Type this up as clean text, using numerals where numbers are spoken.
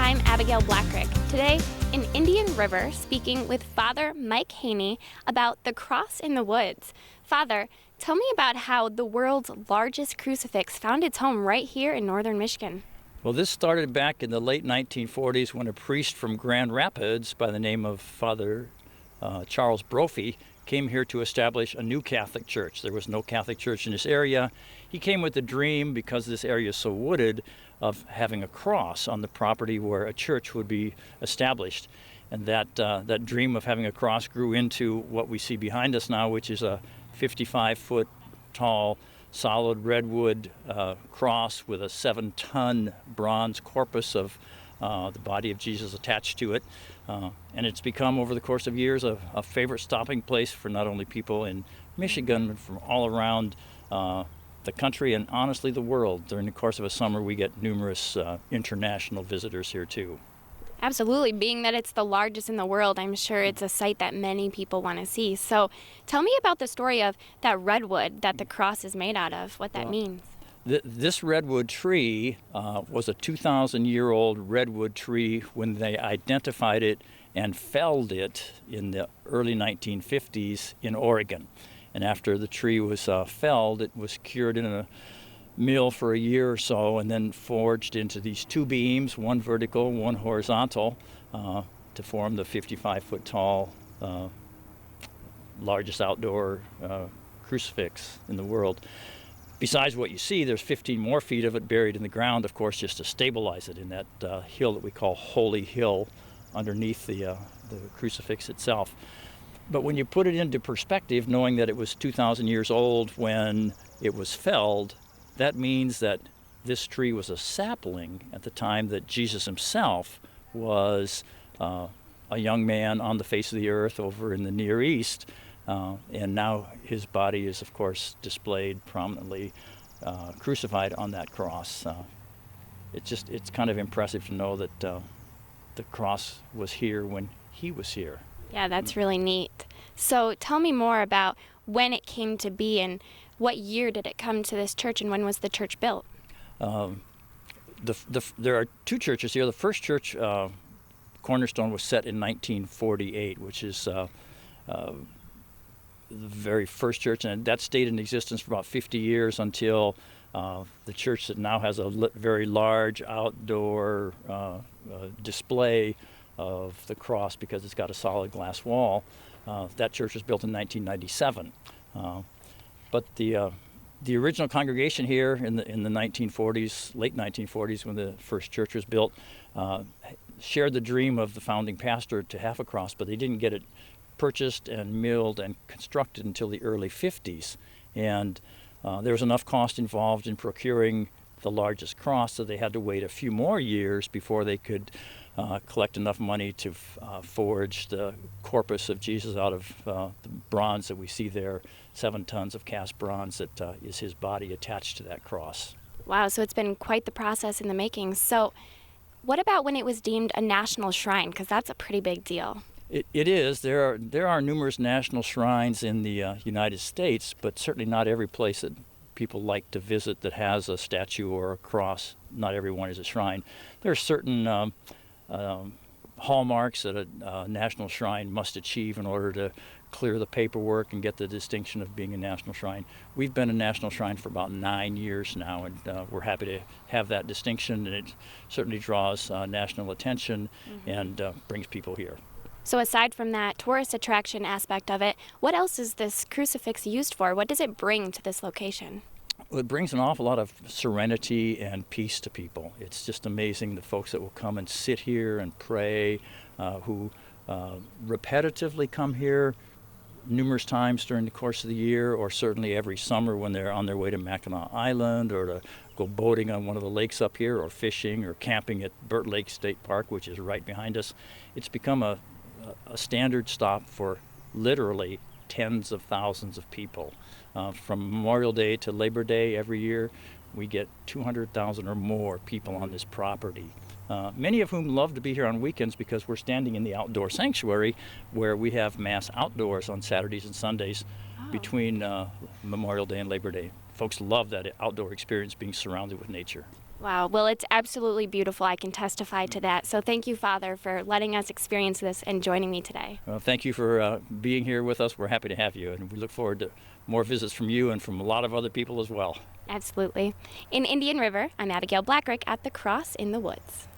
I'm Abigail Blackrick. Today, in Indian River, speaking with Father Mike Haney about the cross in the woods. Father, tell me about how the world's largest crucifix found its home right here in northern Michigan. Well, this started back in the late 1940s when a priest from Grand Rapids by the name of Father Charles Brophy came here to establish a new Catholic church. There was no Catholic church in this area. He came with the dream, because this area is so wooded, of having a cross on the property where a church would be established. And that dream of having a cross grew into what we see behind us now, which is a 55-foot tall solid redwood cross with a 7-ton bronze corpus of the body of Jesus attached to it. And it's become, over the course of years, a favorite stopping place for not only people in Michigan, but from all around the country and honestly the world. During the course of a summer, we get numerous international visitors here too. Absolutely. Being that it's the largest in the world, I'm sure it's a site that many people want to see. So tell me about the story of that redwood that the cross is made out of, what that means. This redwood tree was a 2,000-year-old redwood tree when they identified it and felled it in the early 1950s in Oregon. And after the tree was felled, it was cured in a mill for a year or so and then forged into these two beams, one vertical, one horizontal, to form the 55-foot tall, largest outdoor crucifix in the world. Besides what you see, there's 15 more feet of it buried in the ground, of course, just to stabilize it in that hill that we call Holy Hill underneath the crucifix itself. But when you put it into perspective, knowing that it was 2,000 years old when it was felled, that means that this tree was a sapling at the time that Jesus himself was a young man on the face of the earth over in the Near East. And now his body is, of course, displayed prominently, crucified on that cross. It's kind of impressive to know that the cross was here when he was here. Yeah, that's really neat. So tell me more about when it came to be and what year did it come to this church and when was the church built? There are two churches here. The first church, cornerstone, was set in 1948, which is the very first church, and that stayed in existence for about 50 years until the church that now has a very large outdoor display of the cross, because it's got a solid glass wall. That church was built in 1997. But the original congregation here in the 1940s, late 1940s, when the first church was built, shared the dream of the founding pastor to have a cross, but they didn't get it purchased and milled and constructed until the early 50s. And there was enough cost involved in procuring the largest cross, so they had to wait a few more years before they could collect enough money to forge the corpus of Jesus out of the bronze that we see there, 7 tons of cast bronze that is his body attached to that cross. Wow, so it's been quite the process in the making. So what about when it was deemed a national shrine? Because that's a pretty big deal. It is. There are numerous national shrines in the United States, but certainly not every place that people like to visit that has a statue or a cross. Not everyone is a shrine. There are certain hallmarks that a national shrine must achieve in order to clear the paperwork and get the distinction of being a national shrine. We've been a national shrine for about 9 years now, and we're happy to have that distinction, and it certainly draws national attention and brings people here. So aside from that tourist attraction aspect of it, what else is this crucifix used for? What does it bring to this location? Well, it brings an awful lot of serenity and peace to people. It's just amazing the folks that will come and sit here and pray, who repetitively come here numerous times during the course of the year, or certainly every summer when they're on their way to Mackinac Island, or to go boating on one of the lakes up here, or fishing, or camping at Burt Lake State Park, which is right behind us. It's become a standard stop for literally tens of thousands of people. From Memorial Day to Labor Day every year, we get 200,000 or more people on this property. Many of whom love to be here on weekends because we're standing in the outdoor sanctuary where we have mass outdoors on Saturdays and Sundays between Memorial Day and Labor Day. Folks love that outdoor experience, being surrounded with nature. Wow, well, it's absolutely beautiful. I can testify to that. So thank you, Father, for letting us experience this and joining me today. Well, thank you for being here with us. We're happy to have you, and we look forward to more visits from you and from a lot of other people as well. Absolutely. In Indian River, I'm Abigail Blackrick at the Cross in the Woods.